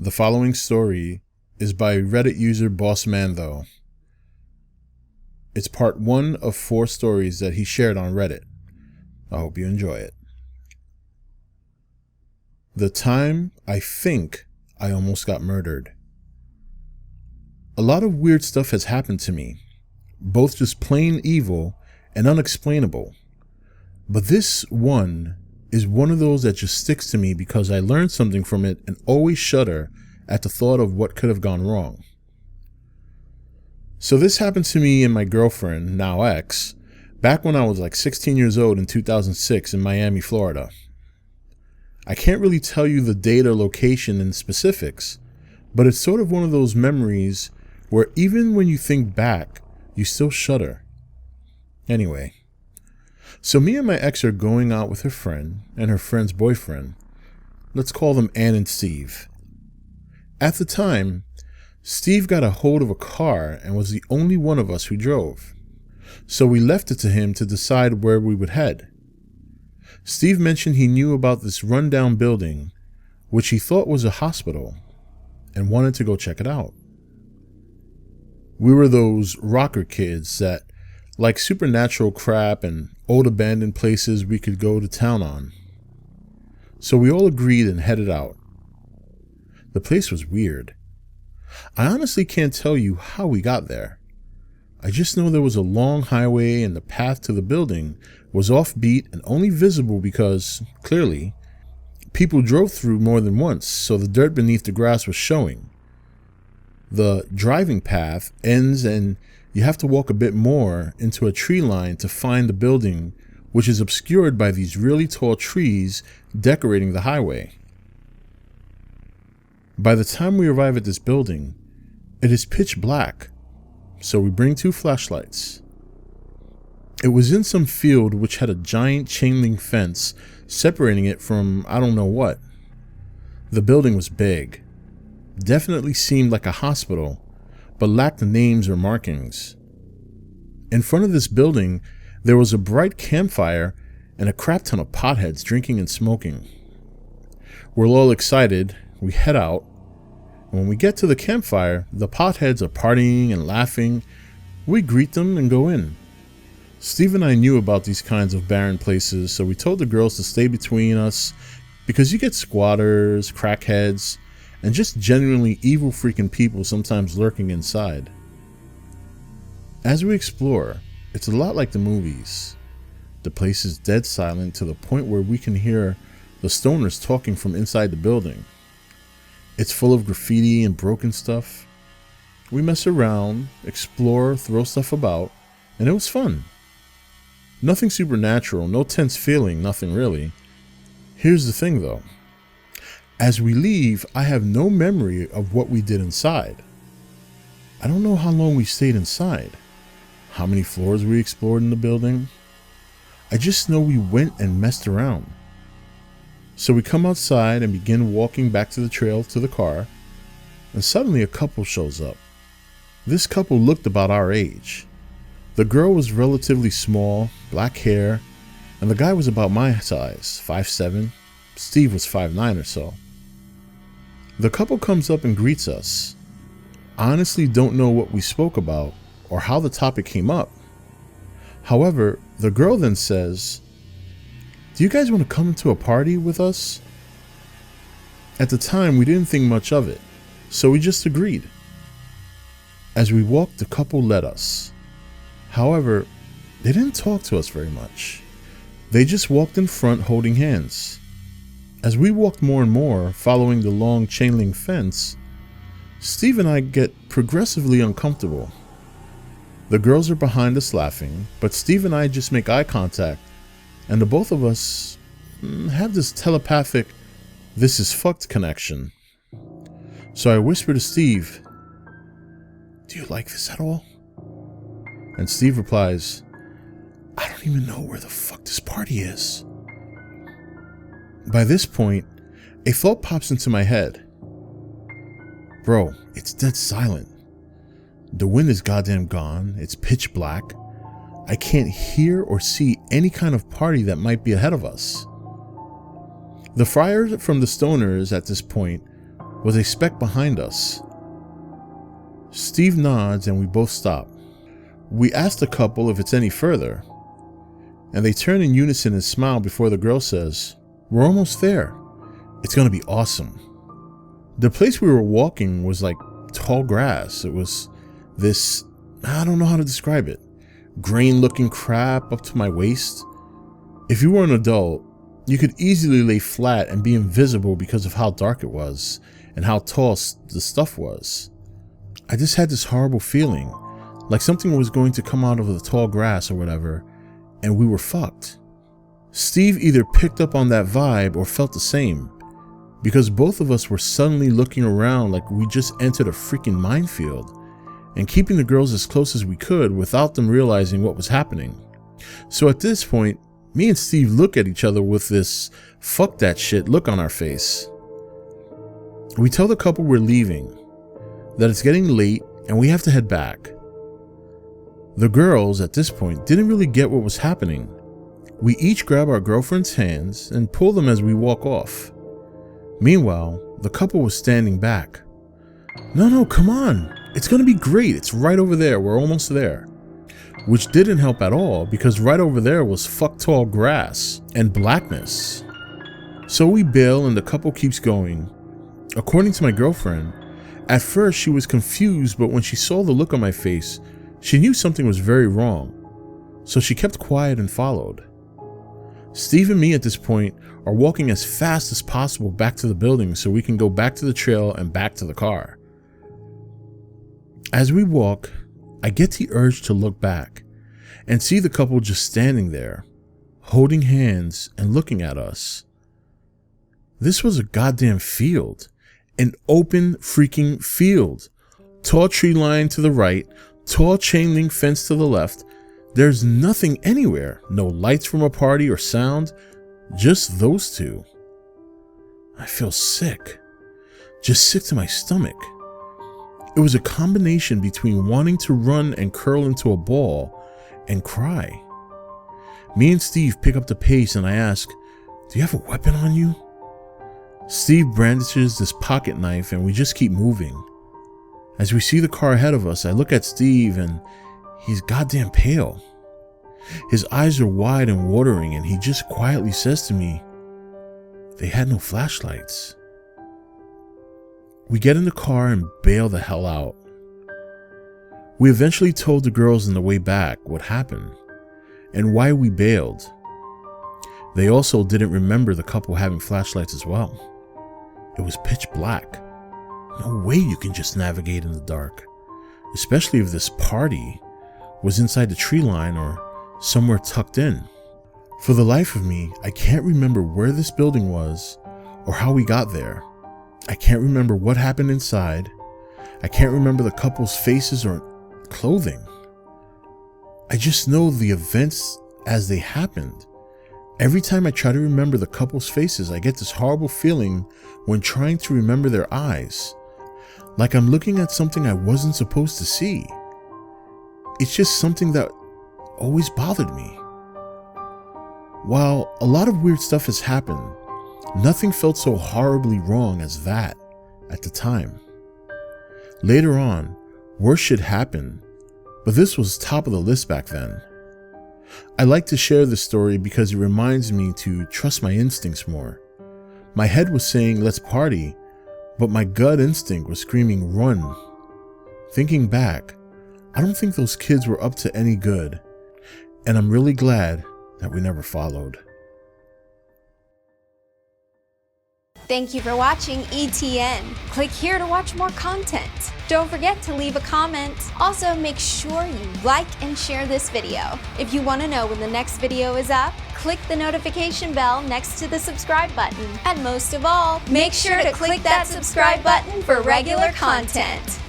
The following story is by Reddit user bossmantho. It's part 1 of 4 stories that he shared on Reddit. I hope you enjoy it. The time I think I almost got murdered. A lot of weird stuff has happened to me, both just plain evil and unexplainable. But this one is one of those that just sticks to me because I learned something from it and always shudder at the thought of what could have gone wrong. So this happened to me and my girlfriend, now ex, back when I was like 16 years old in 2006 in Miami, Florida. I can't really tell you the date or location and specifics, but it's sort of one of those memories where even when you think back, you still shudder. Anyway, so me and my ex are going out with her friend and her friend's boyfriend. Let's call them Ann and Steve. At the time, Steve got a hold of a car and was the only one of us who drove. So we left it to him to decide where we would head. Steve mentioned he knew about this rundown building, which he thought was a hospital, and wanted to go check it out. We were those rocker kids that like supernatural crap and old abandoned places we could go to town on. So we all agreed and headed out. The place was weird. I honestly can't tell you how we got there. I just know there was a long highway and the path to the building was offbeat and only visible because, clearly, people drove through more than once, so the dirt beneath the grass was showing. The driving path ends and you have to walk a bit more into a tree line to find the building, which is obscured by these really tall trees decorating the highway. By the time we arrive at this building, it is pitch black, so we bring 2 flashlights. It was in some field which had a giant chain link fence separating it from I don't know what. The building was big, definitely seemed like a hospital, but lacked names or markings. In front of this building, there was a bright campfire and a crap ton of potheads drinking and smoking. We're all excited, we head out, and when we get to the campfire, the potheads are partying and laughing. We greet them and go in. Steve and I knew about these kinds of barren places, so we told the girls to stay between us because you get squatters, crackheads, and just genuinely evil freaking people sometimes lurking inside. As we explore, it's a lot like the movies. The place is dead silent to the point where we can hear the stoners talking from inside the building. It's full of graffiti and broken stuff. We mess around, explore, throw stuff about, and it was fun. Nothing supernatural, no tense feeling, nothing really. Here's the thing though. As we leave, I have no memory of what we did inside. I don't know how long we stayed inside, how many floors we explored in the building. I just know we went and messed around. So we come outside and begin walking back to the trail to the car, and suddenly a couple shows up. This couple looked about our age. The girl was relatively small, black hair, and the guy was about my size, 5'7". Steve was 5'9" or so. The couple comes up and greets us. I honestly don't know what we spoke about or how the topic came up. However, the girl then says, "Do you guys want to come to a party with us?" At the time, we didn't think much of it, so we just agreed. As we walked, the couple led us. However, they didn't talk to us very much. They just walked in front holding hands. As we walked more and more, following the long chain link fence, Steve and I get progressively uncomfortable. The girls are behind us laughing, but Steve and I just make eye contact, and the both of us have this telepathic, "this is fucked" connection. So I whisper to Steve, "Do you like this at all?" And Steve replies, "I don't even know where the fuck this party is." By this point, a thought pops into my head. Bro, it's dead silent. The wind is goddamn gone. It's pitch black. I can't hear or see any kind of party that might be ahead of us. The friars from the stoners at this point was a speck behind us. Steve nods and we both stop. We ask the couple if it's any further, and they turn in unison and smile before the girl says, "We're almost there. It's gonna be awesome." The place we were walking was like tall grass. It was this, I don't know how to describe it, grain looking crap up to my waist. If you were an adult, you could easily lay flat and be invisible because of how dark it was and how tall the stuff was. I just had this horrible feeling, like something was going to come out of the tall grass or whatever, and we were fucked. Steve either picked up on that vibe or felt the same, because both of us were suddenly looking around like we just entered a freaking minefield, and keeping the girls as close as we could without them realizing what was happening. So at this point, me and Steve look at each other with this "fuck that shit" look on our face. We tell the couple we're leaving, that it's getting late and we have to head back. The girls at this point didn't really get what was happening. We each grab our girlfriend's hands and pull them as we walk off. Meanwhile, the couple was standing back. No, come on. It's gonna be great. It's right over there. We're almost there." Which didn't help at all, because right over there was fuck tall grass and blackness. So we bail and the couple keeps going. According to my girlfriend, at first she was confused, but when she saw the look on my face, she knew something was very wrong. So she kept quiet and followed. Steve and me at this point are walking as fast as possible back to the building so we can go back to the trail and back to the car. As we walk, I get the urge to look back and see the couple just standing there, holding hands and looking at us. This was a goddamn field, an open freaking field. Tall tree line to the right, tall chain link fence to the left. There's nothing anywhere, no lights from a party or sound, just those two. I feel sick, just sick to my stomach. It was a combination between wanting to run and curl into a ball and cry. Me and Steve pick up the pace and I ask, "Do you have a weapon on you?" Steve brandishes this pocket knife and we just keep moving. As we see the car ahead of us, I look at Steve and he's goddamn pale. His eyes are wide and watering and he just quietly says to me, "They had no flashlights." We get in the car and bail the hell out. We eventually told the girls on the way back what happened and why we bailed. They also didn't remember the couple having flashlights as well. It was pitch black. No way you can just navigate in the dark, especially if this party was inside the tree line or somewhere tucked in. For the life of me, I can't remember where this building was or how we got there. I can't remember what happened inside. I can't remember the couple's faces or clothing. I just know the events as they happened. Every time I try to remember the couple's faces, I get this horrible feeling when trying to remember their eyes, like I'm looking at something I wasn't supposed to see. It's just something that always bothered me. While a lot of weird stuff has happened, nothing felt so horribly wrong as that at the time. Later on, worse shit happened, but this was top of the list back then. I like to share this story because it reminds me to trust my instincts more. My head was saying let's party, but my gut instinct was screaming run. Thinking back, I don't think those kids were up to any good, and I'm really glad that we never followed. Thank you for watching E.T.N. Click here to watch more content. Don't forget to leave a comment. Also, make sure you like and share this video. If you want to know when the next video is up, click the notification bell next to the subscribe button. And most of all, make sure to click that subscribe button for regular content.